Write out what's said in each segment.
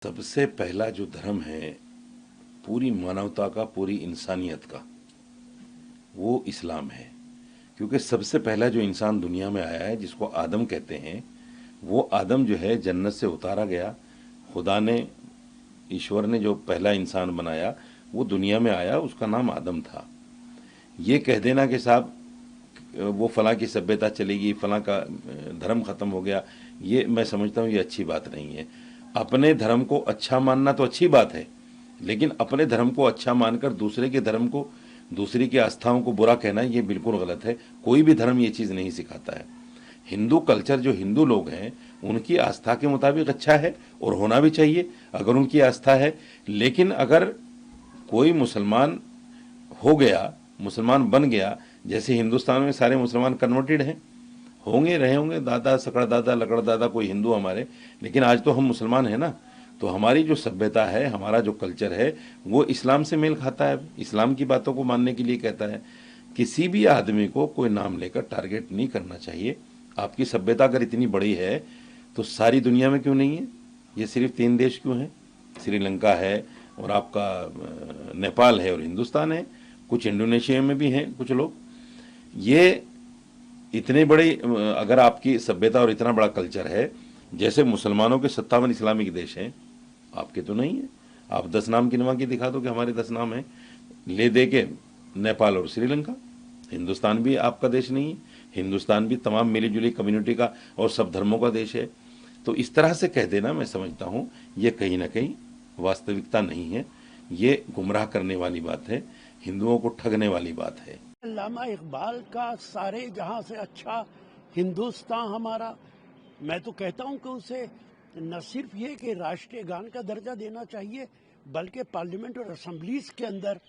सबसे पहला जो धर्म है पूरी मानवता का, पूरी इंसानियत का, वो इस्लाम है। क्योंकि सबसे पहला जो इंसान दुनिया में आया है, जिसको आदम कहते हैं, वो आदम जो है जन्नत से उतारा गया। खुदा ने, ईश्वर ने जो पहला इंसान बनाया वो दुनिया में आया, उसका नाम आदम था। ये कह देना कि साहब वो फलां की सभ्यता चलेगी, फलां का धर्म ख़त्म हो गया, ये मैं समझता हूँ ये अच्छी बात नहीं है। अपने धर्म को अच्छा मानना तो अच्छी बात है, लेकिन अपने धर्म को अच्छा मानकर दूसरे के धर्म को, दूसरी की आस्थाओं को बुरा कहना ये बिल्कुल गलत है। कोई भी धर्म ये चीज़ नहीं सिखाता है। हिंदू कल्चर, जो हिंदू लोग हैं, उनकी आस्था के मुताबिक अच्छा है और होना भी चाहिए अगर उनकी आस्था है। लेकिन अगर कोई मुसलमान हो गया, मुसलमान बन गया, जैसे हिंदुस्तान में सारे मुसलमान कन्वर्टेड हैं, होंगे, रहे होंगे, दादा सकड़ दादा लकड़ दादा कोई हिंदू हमारे, लेकिन आज तो हम मुसलमान हैं ना। तो हमारी जो सभ्यता है, हमारा जो कल्चर है, वो इस्लाम से मेल खाता है, इस्लाम की बातों को मानने के लिए कहता है। किसी भी आदमी को कोई नाम लेकर टारगेट नहीं करना चाहिए। आपकी सभ्यता अगर इतनी बड़ी है तो सारी दुनिया में क्यों नहीं है? ये सिर्फ 3 देश क्यों हैं? श्रीलंका है, और आपका नेपाल है, और हिंदुस्तान है। कुछ इंडोनेशिया में भी हैं कुछ लोग। ये इतने बड़े, अगर आपकी सभ्यता और इतना बड़ा कल्चर है, जैसे मुसलमानों के 57 इस्लामिक देश हैं, आपके तो नहीं है। आप 10 नाम गिनवा के दिखा दो कि हमारे 10 नाम हैं, ले दे के नेपाल और श्रीलंका। हिंदुस्तान भी आपका देश नहीं है। हिंदुस्तान भी तमाम मिली जुली कम्युनिटी का और सब धर्मों का देश है। तो इस तरह से कह देना, मैं समझता हूँ ये कहीं ना कहीं वास्तविकता नहीं है। ये गुमराह करने वाली बात है, हिंदुओं को ठगने वाली बात है। अल्लामा इकबाल का सारे जहां से अच्छा हिंदुस्तान हमारा, मैं तो कहता हूं कि उसे न सिर्फ ये कि राष्ट्रीय गान का दर्जा देना चाहिए, बल्कि पार्लियामेंट और असेंबलीज के अंदर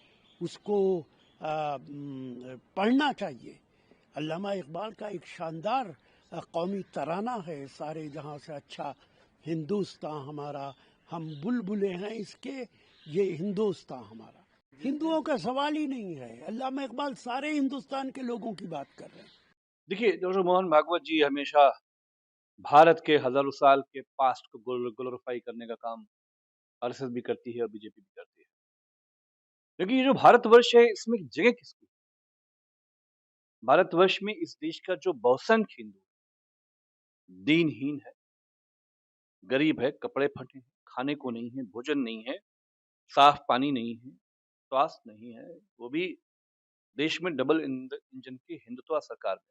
उसको पढ़ना चाहिए। अल्लामा इकबाल का एक शानदार कौमी तराना है, सारे जहां से अच्छा हिंदुस्तान हमारा, हम बुलबुलें हैं इसके, ये हिंदुस्तान हमारा। हिंदुओं का सवाल ही नहीं है। अल्लामा इकबाल सारे हिंदुस्तान के लोगों की बात कर रहे हैं। देखिए, डॉक्टर मोहन भागवत जी हमेशा भारत के हजारों साल के पास्ट को ग्लोरीफाई करने का काम आरएसएस भी करती है और बीजेपी भी करती है। लेकिन ये जो भारतवर्ष है, इसमें जगह किसकी? भारतवर्ष में इस देश का जो बहुसंख्य हिंदू दीनहीन है, गरीब है, कपड़े फटे हैं, खाने को नहीं है, भोजन नहीं है, साफ पानी नहीं है, स्वास्थ्य नहीं है, वो भी देश में डबल इंजन की हिंदुत्व सरकार में।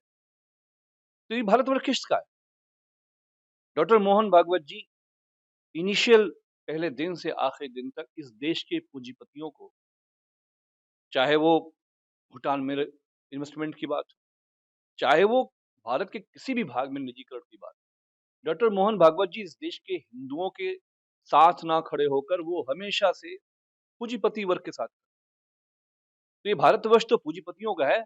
तो ये भारतवर्ष किसका है? डॉक्टर मोहन भागवत जी इनिशियल पहले दिन से आखिरी दिन तक इस देश के पूंजीपतियों को, चाहे वो भूटान में इन्वेस्टमेंट की बात हो, चाहे वो भारत के किसी भी भाग में निजीकरण की बात, डॉक्टर मोहन भागवत जी इस देश के हिंदुओं के साथ ना खड़े होकर वो हमेशा से पूंजीपति वर्ग के साथ। तो ये भारतवर्ष तो पूंजीपतियों का है।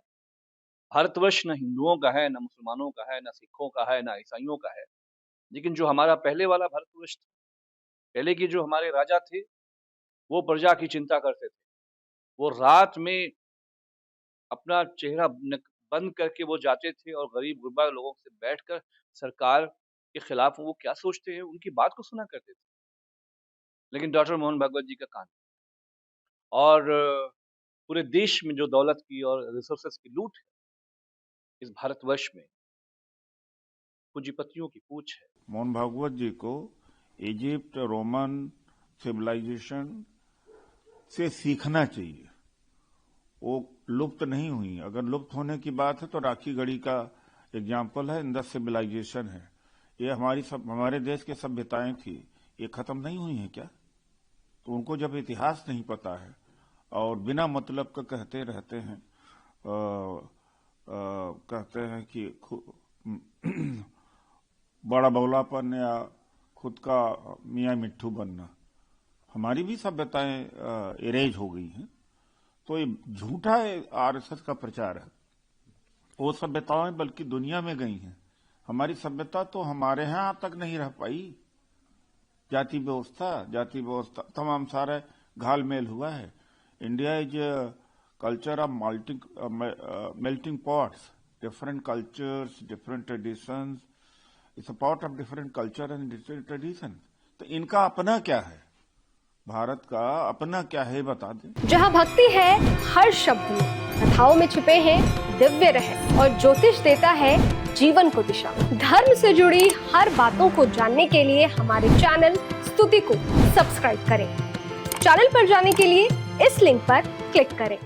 भारतवर्ष न हिंदुओं का है, न मुसलमानों का है, न सिखों का है, न ईसाइयों का है। लेकिन जो हमारा पहले वाला भारतवर्ष था, पहले के जो हमारे राजा थे, वो प्रजा की चिंता करते थे। वो रात में अपना चेहरा बंद करके वो जाते थे और गरीब गुरबा लोगों से बैठकर सरकार के खिलाफ वो क्या सोचते हैं उनकी बात को सुना करते थे। लेकिन डॉक्टर मोहन भागवत जी का कान, और पूरे देश में जो दौलत की और रिसोर्सेस की लूट है, इस भारतवर्ष में पूंजीपतियों की पूंछ है। मोहन भागवत जी को इजिप्ट, रोमन सिविलाइजेशन से सीखना चाहिए। वो लुप्त नहीं हुई। अगर लुप्त होने की बात है तो राखी गढ़ी का एग्जाम्पल है, इंडस सिविलाइजेशन है। ये हमारे देश की सभ्यताएं थी, ये खत्म नहीं हुई हैं क्या? तो उनको जब इतिहास नहीं पता है और बिना मतलब का कहते रहते हैं, कहते हैं कि बड़ा बौलापन या खुद का मियाँ मिट्ठू बनना, हमारी भी सभ्यताएं इरेज हो गई हैं। तो ये झूठा आरएसएस का प्रचार है। वो सभ्यताएं बल्कि दुनिया में गई हैं। हमारी सभ्यता तो हमारे यहाँ तक नहीं रह पाई। जाति व्यवस्था तमाम सारे घालमेल हुआ है। India is culture of melting pots, different cultures, different traditions. It's a part of different culture and different tradition. तो इनका अपना क्या है? भारत का अपना क्या है बता दें। जहाँ भक्ति है हर शब्द में, कथाओं में छुपे हैं दिव्य रहस्य और ज्योतिष देता है जीवन को दिशा। धर्म से जुड़ी हर बातों को जानने के लिए हमारे चैनल स्तुति को सब्सक्राइब करें। चैनल पर जाने के लिए इस लिंक पर क्लिक करें।